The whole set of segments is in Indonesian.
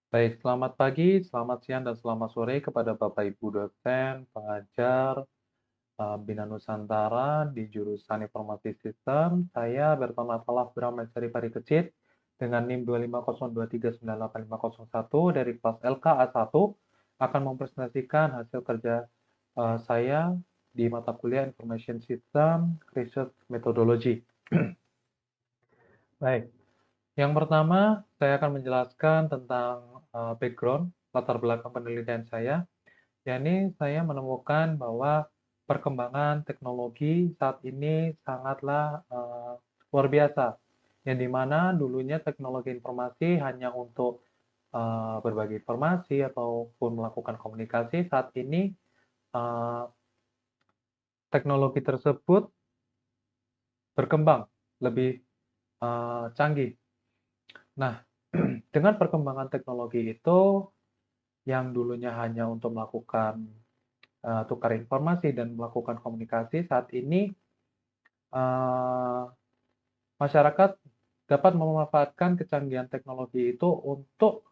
Baik, selamat pagi, selamat siang, dan selamat sore kepada Bapak Ibu dosen, pengajar, Bina Nusantara di jurusan Informasi Sistem. Saya Berton Attalaf Bram Lestari Parikesit dengan NIM 25023985501 dari kelas LKA1 akan mempresentasikan hasil kerja saya di mata kuliah Information System Research Methodology. Baik, yang pertama, saya akan menjelaskan tentang background, latar belakang penelitian saya, yakni saya menemukan bahwa perkembangan teknologi saat ini sangatlah luar biasa, yang dimana dulunya teknologi informasi hanya untuk berbagi informasi ataupun melakukan komunikasi, saat ini eh, teknologi tersebut berkembang lebih canggih. Nah, dengan perkembangan teknologi itu yang dulunya hanya untuk melakukan tukar informasi dan melakukan komunikasi, saat ini uh, masyarakat dapat memanfaatkan kecanggihan teknologi itu untuk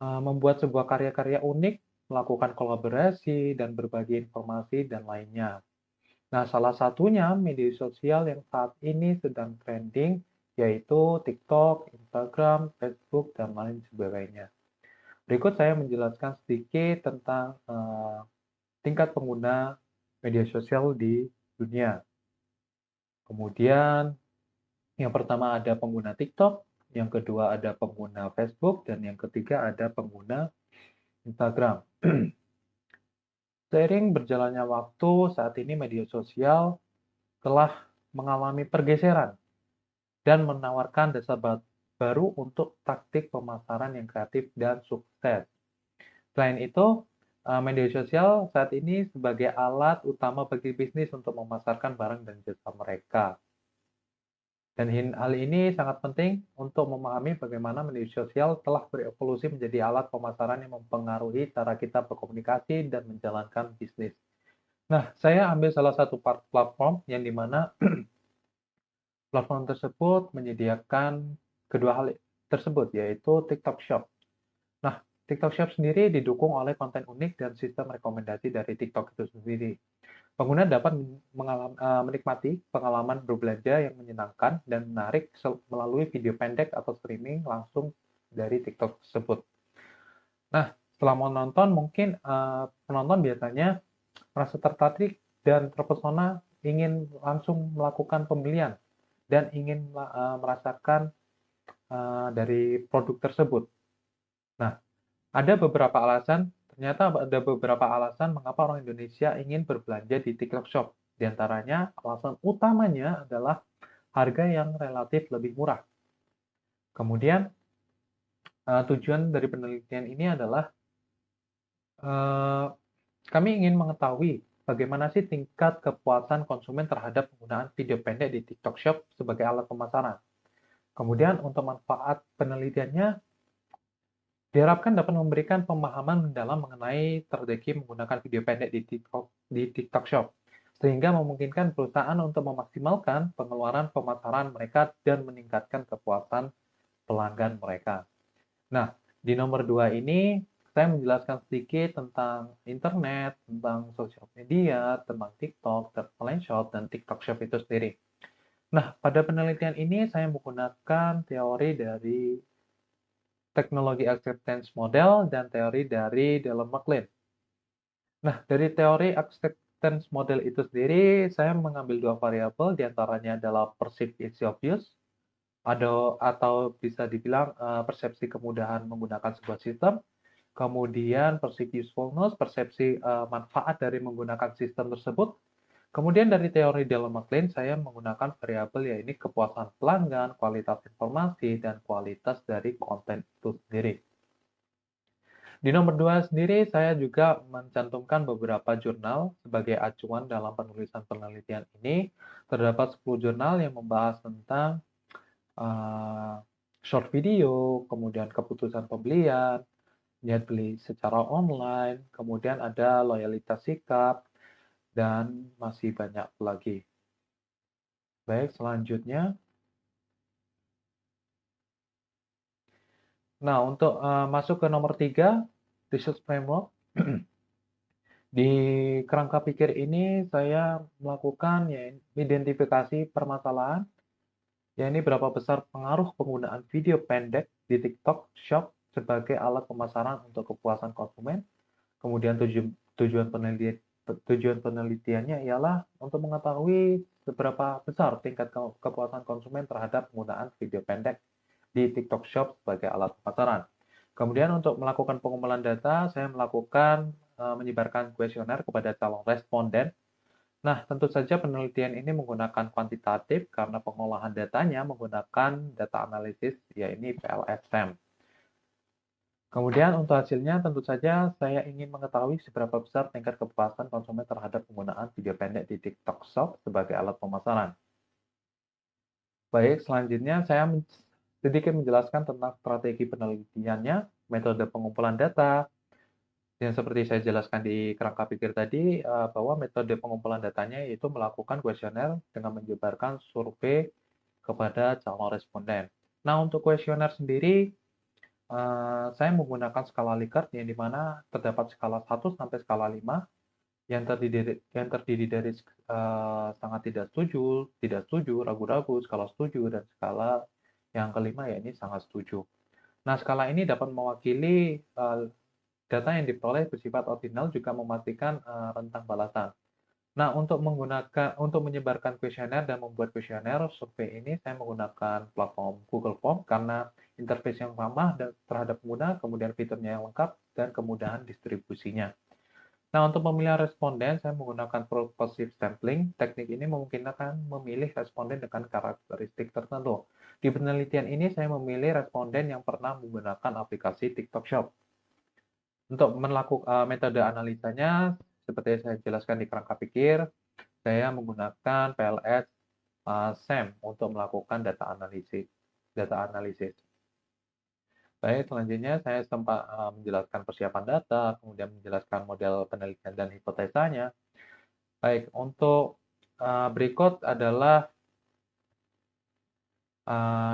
membuat sebuah karya-karya unik, melakukan kolaborasi, dan berbagi informasi dan lainnya. Nah, salah satunya media sosial yang saat ini sedang trending yaitu TikTok, Instagram, Facebook, dan lain sebagainya. Berikut saya menjelaskan sedikit tentang tingkat pengguna media sosial di dunia. Kemudian yang pertama ada pengguna TikTok, yang kedua ada pengguna Facebook, dan yang ketiga ada pengguna Instagram. Seiring berjalannya waktu, saat ini media sosial telah mengalami pergeseran dan menawarkan dasar baru untuk taktik pemasaran yang kreatif dan sukses. Selain itu, media sosial saat ini sebagai alat utama bagi bisnis untuk memasarkan barang dan jasa mereka. Dan hal ini sangat penting untuk memahami bagaimana media sosial telah berevolusi menjadi alat pemasaran yang mempengaruhi cara kita berkomunikasi dan menjalankan bisnis. Nah, saya ambil salah satu platform yang dimana platform tersebut menyediakan kedua hal tersebut, yaitu TikTok Shop. Nah, TikTok Shop sendiri didukung oleh konten unik dan sistem rekomendasi dari TikTok itu sendiri. Pengguna dapat menikmati pengalaman berbelanja yang menyenangkan dan menarik melalui video pendek atau streaming langsung dari TikTok tersebut. Nah, setelah menonton, mungkin penonton biasanya merasa tertarik dan terpesona ingin langsung melakukan pembelian dan ingin merasakan dari produk tersebut. Nah, ternyata ada beberapa alasan mengapa orang Indonesia ingin berbelanja di TikTok Shop. Di antaranya, alasan utamanya adalah harga yang relatif lebih murah. Kemudian, tujuan dari penelitian ini adalah eh, kami ingin mengetahui bagaimana sih tingkat kepuasan konsumen terhadap penggunaan video pendek di TikTok Shop sebagai alat pemasaran. Kemudian, untuk manfaat penelitiannya, diharapkan dapat memberikan pemahaman mendalam mengenai strategi menggunakan video pendek di TikTok Shop, sehingga memungkinkan perusahaan untuk memaksimalkan pengeluaran pemasaran mereka dan meningkatkan kepuasan pelanggan mereka. Nah, di nomor 2 ini saya menjelaskan sedikit tentang internet, tentang sosial media, tentang TikTok, Talent Shop, dan TikTok Shop itu sendiri. Nah, pada penelitian ini saya menggunakan teori dari teknologi acceptance model dan teori dari Dallon McLean. Nah, dari teori acceptance model itu sendiri, saya mengambil dua variabel, diantaranya adalah perceived ease of use, atau bisa dibilang persepsi kemudahan menggunakan sebuah sistem, kemudian perceived usefulness, persepsi manfaat dari menggunakan sistem tersebut. Kemudian dari teori Dallon McLean, saya menggunakan variabel yaitu kepuasan pelanggan, kualitas informasi, dan kualitas dari konten itu sendiri. Di nomor 2 sendiri, saya juga mencantumkan beberapa jurnal sebagai acuan dalam penulisan penelitian ini. Terdapat 10 jurnal yang membahas tentang uh, short video, kemudian keputusan pembelian, niat beli secara online, kemudian ada loyalitas sikap, dan masih banyak lagi. Baik, selanjutnya. Nah, untuk masuk ke nomor 3, Research Framework. Di kerangka pikir ini saya melakukan ya, identifikasi permasalahan, ya ini berapa besar pengaruh penggunaan video pendek di TikTok Shop sebagai alat pemasaran untuk kepuasan konsumen. Kemudian tujuan penelitiannya ialah untuk mengetahui seberapa besar tingkat kepuasan konsumen terhadap penggunaan video pendek di TikTok Shop sebagai alat pemasaran. Kemudian untuk melakukan pengumpulan data, saya melakukan menyebarkan kuesioner kepada calon responden. Nah, tentu saja penelitian ini menggunakan kuantitatif karena pengolahan datanya menggunakan data analisis, yaitu PLSM. Kemudian untuk hasilnya tentu saja saya ingin mengetahui seberapa besar tingkat kepuasan konsumen terhadap penggunaan video pendek di TikTok Shop sebagai alat pemasaran. Baik, selanjutnya saya sedikit menjelaskan tentang strategi penelitiannya, metode pengumpulan data, dan seperti saya jelaskan di kerangka pikir tadi, bahwa metode pengumpulan datanya yaitu melakukan kuesioner dengan menyebarkan survei kepada calon responden. Nah, untuk kuesioner sendiri, saya menggunakan skala Likert yang di mana terdapat skala 1 sampai skala 5 yang terdiri dari sangat tidak setuju, ragu-ragu, skala setuju, dan skala yang kelima yakni sangat setuju. Nah, skala ini dapat mewakili data yang diperoleh bersifat ordinal juga memastikan rentang balasan. Nah, untuk menyebarkan kuesioner dan membuat kuesioner survei ini saya menggunakan platform Google Form karena interface yang ramah terhadap pengguna, kemudian fiturnya yang lengkap, dan kemudahan distribusinya. Nah, untuk pemilihan responden, saya menggunakan purposive sampling. Teknik ini memungkinkan memilih responden dengan karakteristik tertentu. Di penelitian ini, saya memilih responden yang pernah menggunakan aplikasi TikTok Shop. Untuk melakukan metode analisanya, seperti yang saya jelaskan di kerangka pikir, saya menggunakan PLS SAM untuk melakukan data analisis. Baik, selanjutnya saya sempat menjelaskan persiapan data, kemudian menjelaskan model penelitian dan hipotesanya. Baik, untuk berikut adalah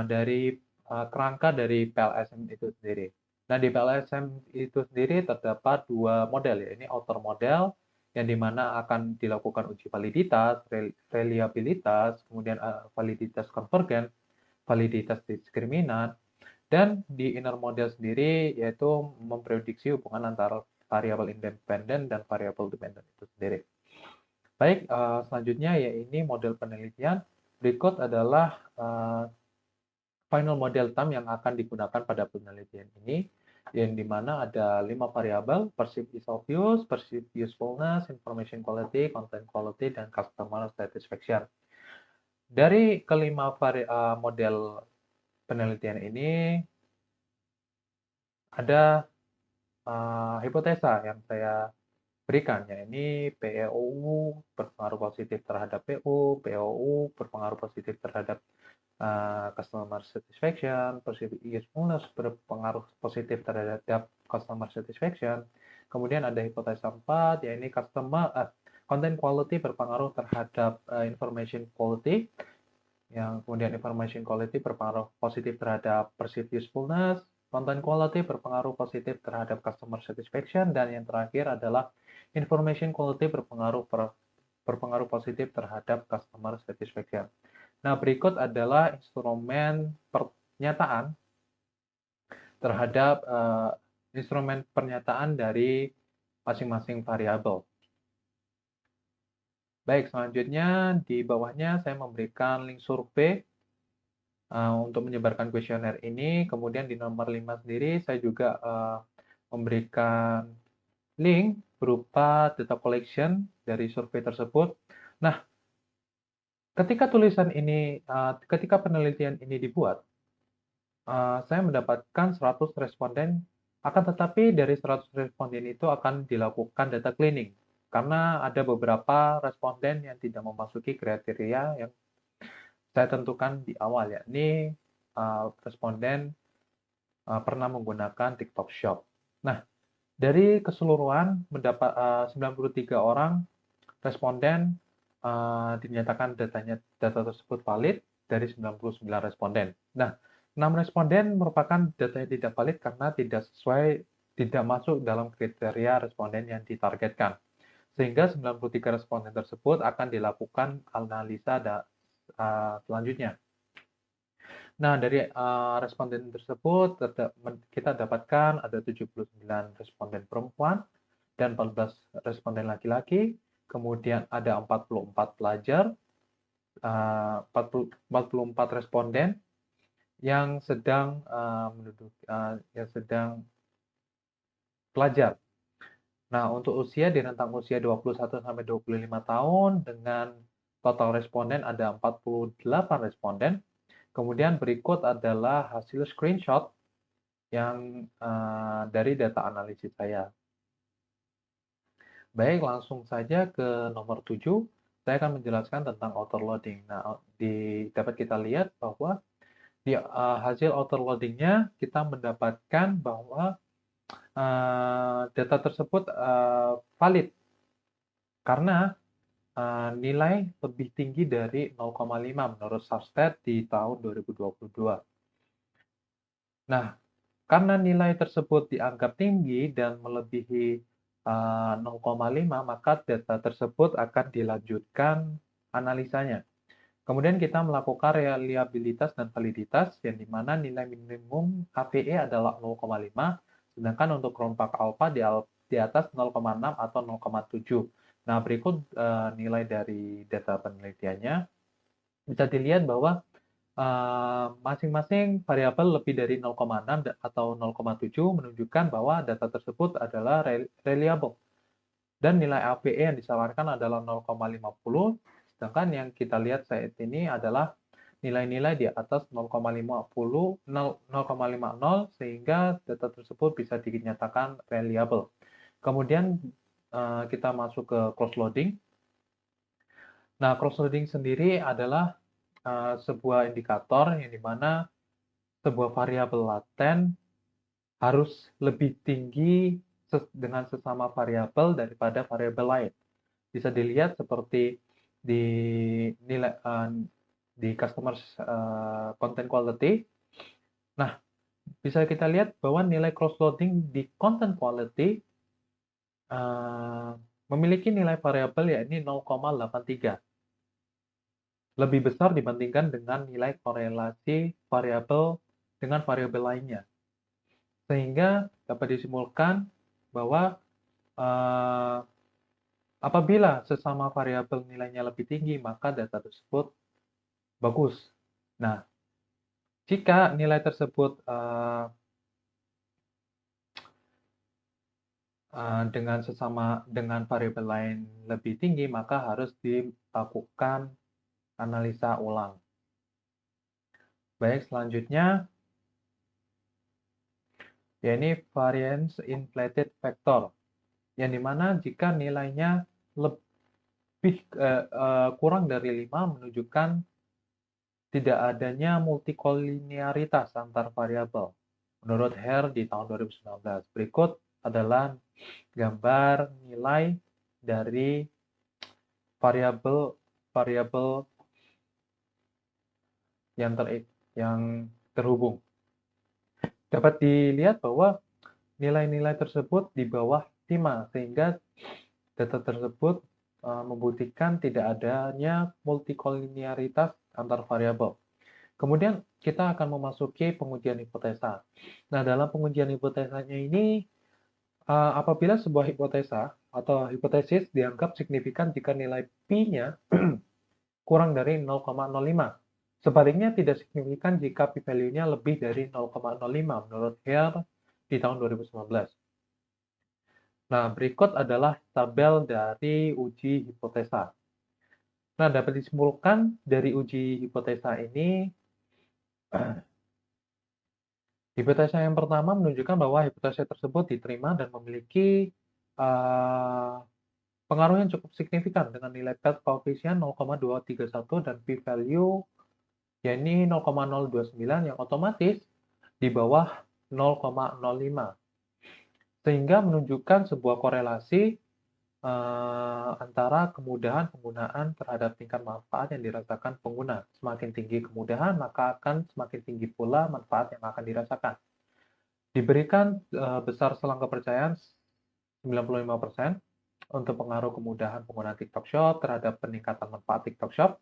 dari kerangka dari PLSM itu sendiri. Nah, di PLSM itu sendiri terdapat dua model, ya. Ini outer model, yang dimana akan dilakukan uji validitas, reliabilitas, kemudian validitas konvergen, validitas diskriminan, dan di inner model sendiri yaitu memprediksi hubungan antara variabel independen dan variabel dependen itu sendiri. Baik, selanjutnya ya ini model penelitian. Berikut adalah final model term yang akan digunakan pada penelitian ini, yang dimana ada 5 variabel: perceived ease of use, perceived usefulness, information quality, content quality, dan customer satisfaction. Dari kelima model penelitian ini, ada hipotesa yang saya berikan, ya ini PEOU berpengaruh positif terhadap POU berpengaruh positif terhadap customer satisfaction, perceived usefulness berpengaruh positif terhadap customer satisfaction. Kemudian ada hipotesa 4, yaitu content quality berpengaruh terhadap information quality. Yang kemudian information quality berpengaruh positif terhadap perceived usefulness, content quality berpengaruh positif terhadap customer satisfaction, dan yang terakhir adalah information quality berpengaruh positif terhadap customer satisfaction. Nah, berikut adalah instrumen pernyataan terhadap instrumen pernyataan dari masing-masing variabel. Baik, selanjutnya di bawahnya saya memberikan link survei untuk menyebarkan kuesioner ini. Kemudian di nomor 5 sendiri saya juga memberikan link berupa data collection dari survei tersebut. Nah, ketika penelitian ini dibuat, saya mendapatkan 100 responden, akan tetapi dari 100 responden itu akan dilakukan data cleaning karena ada beberapa responden yang tidak memasuki kriteria yang saya tentukan di awal, yakni responden pernah menggunakan TikTok Shop. Nah, dari keseluruhan 93 orang responden dinyatakan data tersebut valid dari 99 responden. Nah, 6 responden merupakan data yang tidak valid karena tidak masuk dalam kriteria responden yang ditargetkan. Sehingga 93 responden tersebut akan dilakukan analisa selanjutnya. Nah, dari responden tersebut kita dapatkan ada 79 responden perempuan dan 14 responden laki-laki, kemudian ada 44 pelajar, 44 responden yang sedang pelajar. Nah, untuk usia di rentang usia 21 sampai 25 tahun dengan total responden ada 48 responden. Kemudian berikut adalah hasil screenshot yang dari data analisis saya. Baik, langsung saja ke nomor 7. Saya akan menjelaskan tentang autoloading. Nah, dapat kita lihat bahwa di hasil autoloadingnya kita mendapatkan bahwa data tersebut valid karena nilai lebih tinggi dari 0,5 menurut Substat di tahun 2022. Nah, karena nilai tersebut dianggap tinggi dan melebihi 0,5, maka data tersebut akan dilanjutkan analisanya. Kemudian kita melakukan reliabilitas dan validitas, yang dimana nilai minimum APE adalah 0,5, sedangkan untuk rompak alfa di atas 0,6 atau 0,7. Nah, berikut nilai dari data penelitiannya. Bisa dilihat bahwa masing-masing variabel lebih dari 0,6 atau 0,7 menunjukkan bahwa data tersebut adalah reliable. Dan nilai APE yang disarankan adalah 0,50, sedangkan yang kita lihat saat ini adalah nilai-nilai di atas 0,50, sehingga data tersebut bisa dinyatakan reliable. Kemudian kita masuk ke cross-loading. Nah, cross-loading sendiri adalah sebuah indikator yang dimana sebuah variabel laten harus lebih tinggi dengan sesama variabel daripada variabel lain. Bisa dilihat seperti di nilai di customer content quality. Nah, bisa kita lihat bahwa nilai cross-loading di content quality memiliki nilai variabel yakni 0,83. Lebih besar dibandingkan dengan nilai korelasi variabel dengan variabel lainnya. Sehingga dapat disimpulkan bahwa apabila sesama variabel nilainya lebih tinggi, maka data tersebut bagus. Nah, jika nilai tersebut dengan variabel lain lebih tinggi, maka harus dilakukan analisa ulang. Baik, selanjutnya yakni variance inflated factor, yang dimana jika nilainya lebih kurang dari 5 menunjukkan tidak adanya multikolinearitas antar variabel menurut Hare di tahun 2019. Berikut adalah gambar nilai dari variabel yang terhubung. Dapat dilihat bahwa nilai-nilai tersebut di bawah 5, sehingga data tersebut membuktikan tidak adanya multikolinearitas antar variabel. Kemudian kita akan memasuki pengujian hipotesa. Nah, dalam pengujian hipotesanya ini, apabila sebuah hipotesa atau hipotesis dianggap signifikan jika nilai P-nya kurang dari 0,05. Sebaliknya tidak signifikan jika p-value-nya lebih dari 0,05 menurut Hare di tahun 2019. Nah, berikut adalah tabel dari uji hipotesa. Nah, dapat disimpulkan dari uji hipotesa ini, hipotesa yang pertama menunjukkan bahwa hipotesa tersebut diterima dan memiliki pengaruh yang cukup signifikan dengan nilai coefficient 0,231 dan p-value yakni 0,029 yang otomatis di bawah 0,05. Sehingga menunjukkan sebuah korelasi antara kemudahan penggunaan terhadap tingkat manfaat yang dirasakan pengguna. Semakin tinggi kemudahan, maka akan semakin tinggi pula manfaat yang akan dirasakan. Diberikan besar selang kepercayaan 95% untuk pengaruh kemudahan penggunaan TikTok Shop terhadap peningkatan manfaat TikTok Shop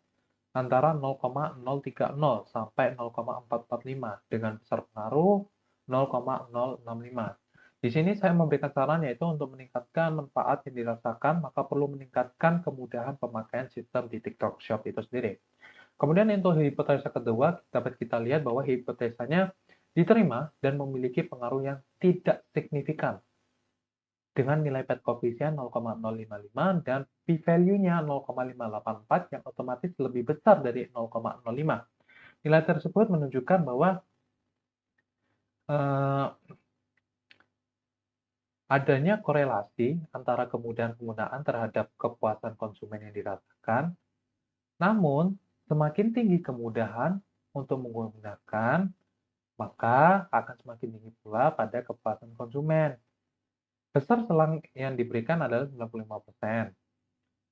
antara 0,030 sampai 0,445 dengan besar pengaruh 0,065. Di sini saya memberikan saran yaitu untuk meningkatkan manfaat yang dirasakan, maka perlu meningkatkan kemudahan pemakaian sistem di TikTok Shop itu sendiri. Kemudian untuk hipotesa kedua, dapat kita lihat bahwa hipotesanya diterima dan memiliki pengaruh yang tidak signifikan dengan nilai PET koefisien 0,055 dan p-value-nya 0,584 yang otomatis lebih besar dari 0,05. Nilai tersebut menunjukkan bahwa adanya korelasi antara kemudahan penggunaan terhadap kepuasan konsumen yang dirasakan. Namun, semakin tinggi kemudahan untuk menggunakan, maka akan semakin tinggi pula pada kepuasan konsumen. Besar selang yang diberikan adalah 95%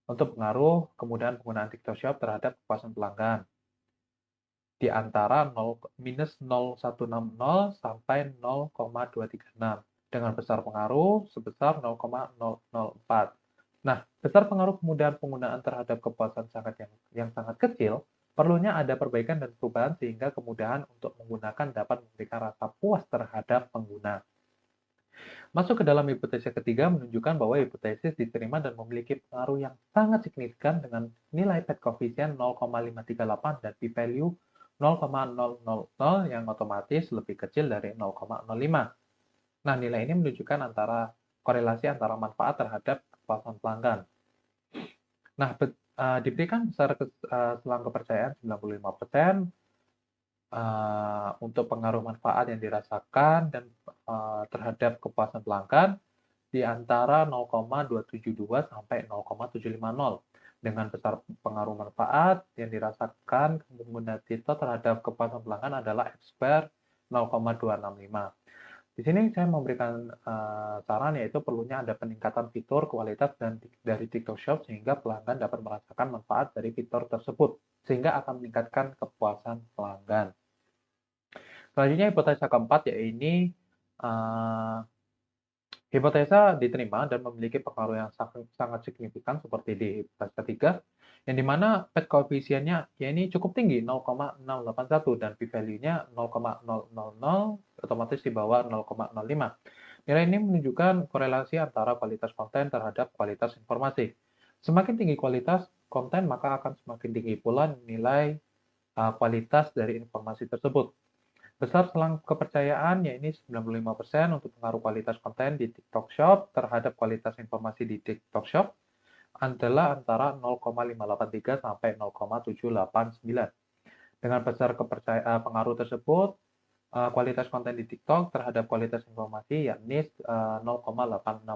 untuk pengaruh kemudahan penggunaan TikTok Shop terhadap kepuasan pelanggan. Di antara minus 0,160 sampai 0,236 dengan besar pengaruh sebesar 0,004. Nah, besar pengaruh kemudahan penggunaan terhadap kepuasan yang sangat kecil, perlunya ada perbaikan dan perubahan sehingga kemudahan untuk menggunakan dapat memberikan rasa puas terhadap pengguna. Masuk ke dalam hipotesis ketiga menunjukkan bahwa hipotesis diterima dan memiliki pengaruh yang sangat signifikan dengan nilai PET koefisien 0,538 dan p-value 0,000 yang otomatis lebih kecil dari 0,05. Nah, nilai ini menunjukkan korelasi antara manfaat terhadap kepuasan pelanggan. Nah, diberikan besar selang kepercayaan 95% untuk pengaruh manfaat yang dirasakan dan terhadap kepuasan pelanggan di antara 0,272 sampai 0,750 dengan besar pengaruh manfaat yang dirasakan pengguna TikTok terhadap kepuasan pelanggan adalah X-square 0,265. Di sini saya memberikan saran yaitu perlunya ada peningkatan fitur, kualitas dari TikTok Shop sehingga pelanggan dapat merasakan manfaat dari fitur tersebut sehingga akan meningkatkan kepuasan pelanggan. Selanjutnya hipotesa keempat yaitu hipotesa diterima dan memiliki pengaruh yang sangat signifikan seperti di hipotesa ketiga, yang dimana PET koefisiennya ya ini cukup tinggi 0,681 dan p-value-nya 0,000 otomatis di bawah 0,05. Nilai ini menunjukkan korelasi antara kualitas konten terhadap kualitas informasi. Semakin tinggi kualitas konten maka akan semakin tinggi pula nilai kualitas dari informasi tersebut. Besar selang kepercayaan yaitu 95% untuk pengaruh kualitas konten di TikTok Shop terhadap kualitas informasi di TikTok Shop adalah antara 0,583 sampai 0,789. Dengan besar pengaruh tersebut, kualitas konten di TikTok terhadap kualitas informasi yakni 0,865.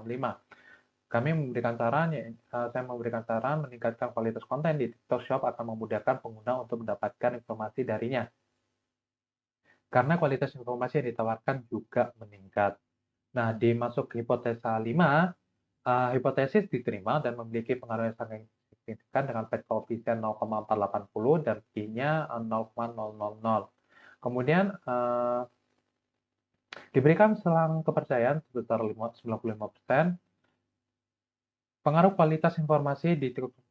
Saya memberikan saran meningkatkan kualitas konten di TikTok Shop akan memudahkan pengguna untuk mendapatkan informasi darinya. Karena kualitas informasi yang ditawarkan juga meningkat. Nah, dimasuk ke hipotesa 5, hipotesis diterima dan memiliki pengaruh yang sangat signifikan dengan PET koefisien 0,480 dan P-nya 0,000. Kemudian diberikan selang kepercayaan sebesar 95%. Pengaruh kualitas informasi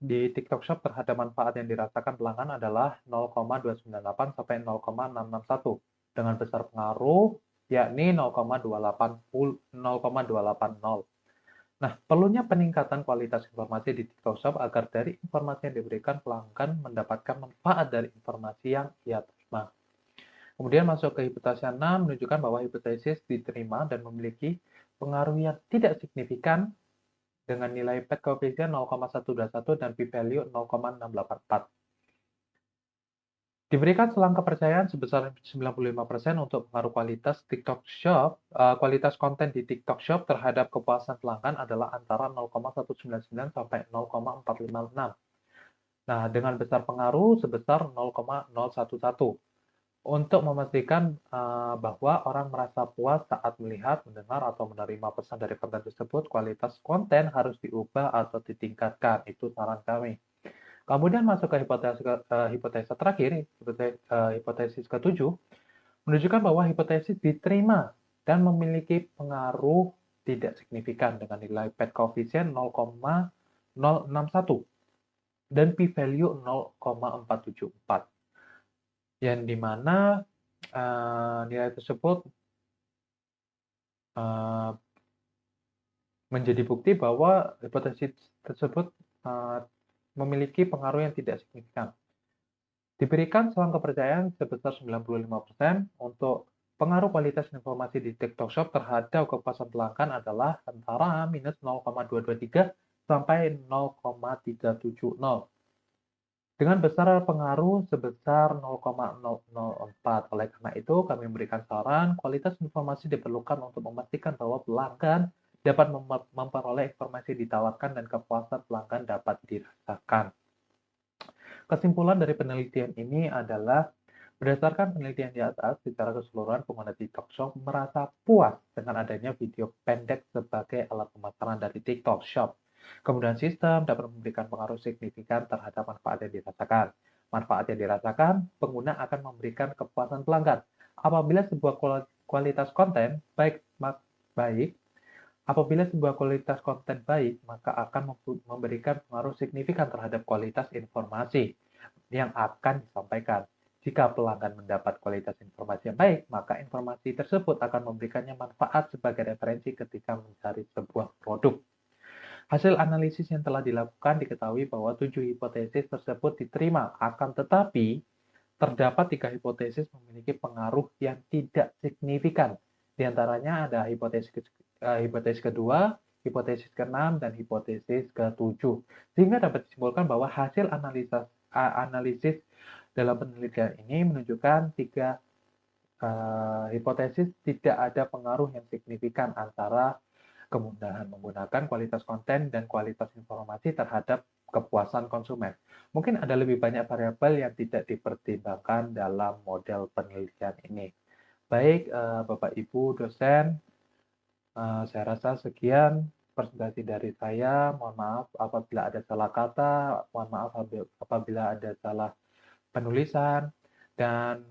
di TikTok Shop terhadap manfaat yang dirasakan pelanggan adalah 0,298 sampai 0,661 dengan besar pengaruh yakni 0,280. Nah, perlunya peningkatan kualitas informasi di TikTok Shop agar dari informasi yang diberikan pelanggan mendapatkan manfaat dari informasi yang ia terima. Kemudian masuk ke hipotesis 6 menunjukkan bahwa hipotesis diterima dan memiliki pengaruh yang tidak signifikan dengan nilai PET koefisien 0,121 dan p-value 0,684. Diberikan selang kepercayaan sebesar 95% untuk pengaruh kualitas TikTok Shop. Kualitas konten di TikTok Shop terhadap kepuasan pelanggan adalah antara 0,199 sampai 0,456. Nah, dengan besar pengaruh sebesar 0,011. untuk memastikan bahwa orang merasa puas saat melihat, mendengar, atau menerima pesan dari konten tersebut, kualitas konten harus diubah atau ditingkatkan. Itu saran kami. Kemudian masuk ke hipotesa terakhir, hipotesis ketujuh, menunjukkan bahwa hipotesis diterima dan memiliki pengaruh tidak signifikan dengan nilai PET koefisien 0,061 dan p-value 0,474, yang dimana nilai tersebut uh, menjadi bukti bahwa hipotesis tersebut uh, memiliki pengaruh yang tidak signifikan. Diberikan selang kepercayaan sebesar 95% untuk pengaruh kualitas informasi di TikTok Shop terhadap kepuasan pelanggan adalah antara minus 0,223 sampai 0,370. Dengan besar pengaruh sebesar 0,004. Oleh karena itu, kami memberikan saran kualitas informasi diperlukan untuk memastikan bahwa pelanggan dapat memperoleh informasi ditawarkan dan kepuasan pelanggan dapat dirasakan. Kesimpulan dari penelitian ini adalah, berdasarkan penelitian di atas, secara keseluruhan pengguna TikTok Shop merasa puas dengan adanya video pendek sebagai alat pemasaran dari TikTok Shop. Kemudian sistem dapat memberikan pengaruh signifikan terhadap manfaat yang dirasakan. Manfaat yang dirasakan, pengguna akan memberikan kepuasan pelanggan. Apabila sebuah kualitas konten baik, apabila sebuah kualitas konten baik, maka akan memberikan pengaruh signifikan terhadap kualitas informasi yang akan disampaikan. Jika pelanggan mendapat kualitas informasi yang baik, maka informasi tersebut akan memberikannya manfaat sebagai referensi ketika mencari sebuah produk. Hasil analisis yang telah dilakukan diketahui bahwa 7 hipotesis tersebut diterima, akan tetapi terdapat 3 hipotesis memiliki pengaruh yang tidak signifikan. Di antaranya ada hipotesis kedua, hipotesis ke-6, dan hipotesis ke-7. Sehingga dapat disimpulkan bahwa hasil analisis dalam penelitian ini menunjukkan 3 hipotesis tidak ada pengaruh yang signifikan antara kemudahan menggunakan kualitas konten dan kualitas informasi terhadap kepuasan konsumen. Mungkin ada lebih banyak variabel yang tidak dipertimbangkan dalam model penelitian ini. Baik, Bapak Ibu dosen, saya rasa sekian presentasi dari saya. Mohon maaf apabila ada salah kata, mohon maaf apabila ada salah penulisan, dan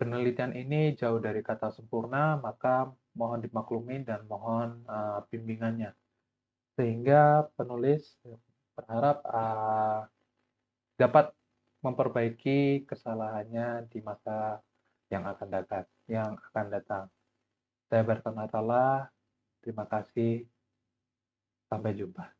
penelitian ini jauh dari kata sempurna, maka mohon dimaklumi dan mohon bimbingannya. Sehingga penulis berharap dapat memperbaiki kesalahannya di masa yang akan datang. Saya berterima kasih. Terima kasih. Sampai jumpa.